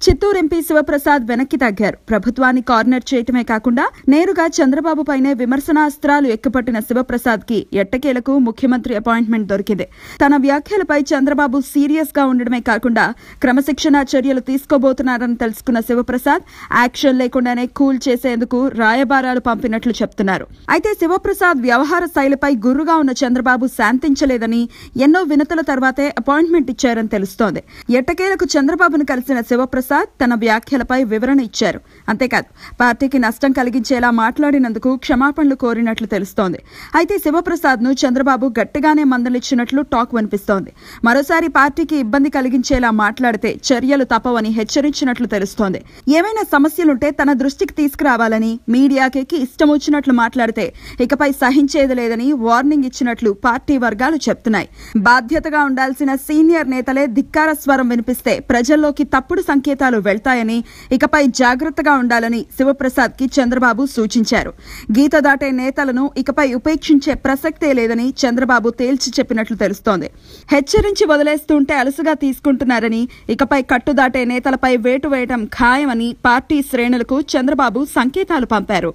Chittoor MP Sivaprasad వెనక్కి తగ్గారు. ప్రభుత్వాన్ని corner చేయటమే కాకుండా నేరుగా చంద్రబాబు పైనే విమర్శనాస్త్రాలు ఎక్కుపట్టిన శివప్రసాద్ కి ఎట్టకేలకు ముఖ్యమంత్రి అపాయింట్మెంట్ దొరికింది. తన వ్యాఖ్యలపై చంద్రబాబు సీరియస్ గా ఉండడమే కాకుండా క్రమశిక్షణా చర్యలు తీసుకోబోతున్నారని తెలుసుకున్న శివప్రసాద్ యాక్షన్ లేకుండానే కూల్ చేసేందుకు రాయబారాలు పంపినట్లు చెప్తున్నారు. అయితే శివప్రసాద్ వ్యవహార శైలిపై గుర్రుగా ఉన్న చంద్రబాబు శాంతించలేదని, ఎన్నో వినతుల తర్వాతే అపాయింట్మెంట్ ఇచ్చారని తెలుస్తోంది. ఎట్టకేలకు చంద్రబాబును కలిసిన శివప్రసాద్ తన వ్యాఖ్యలపై వివరణ ఇచ్చారు. అంతేకాదు పార్టీకి నష్టం కలిగించేలా మాట్లాడినందుకు క్షమాపణలు కోరినట్లు తెలుస్తోంది. అయితే శివప్రసాద్ ను చంద్రబాబు గట్టిగానే మందలిచ్చినట్లు టాక్ వినిపిస్తోంది. మరోసారి పార్టీకి ఇబ్బంది కలిగించేలా మాట్లాడితే చర్యలు తప్పవని హెచ్చరించినట్లు తెలుస్తోంది. ఏమైనా సమస్యలుంటే తన దృష్టికి తీసుకురావాలని, మీడియాకి ఇష్టం వచ్చినట్లు మాట్లాడితే ఇకపై సహించేది లేదని వార్నింగ్ ఇచ్చినట్లు పార్టీ వర్గాలు చెప్తున్నాయి. బాధ్యతగా ఉండాల్సిన సీనియర్ నేతలే ధిక్కార స్వరం వినిపిస్తే ప్రజల్లోకి తప్పుడు సంకేతాలు వెళ్తాయని, ఇకపై జాగ్రత్తగా ఉండాలని శివప్రసాద్ కి చంద్రబాబు సూచించారు. గీత దాటే నేతలను ఇకపై ఉపేక్షించే ప్రసక్తే లేదని చంద్రబాబు తేల్చి చెప్పినట్లు తెలుస్తోంది. హెచ్చరించి వదిలేస్తుంటే అలసుగా తీసుకుంటున్నారని, ఇకపై కట్టుదాటే నేతలపై వేటు వేయడం ఖాయమని పార్టీ శ్రేణులకు చంద్రబాబు సంకేతాలు పంపారు.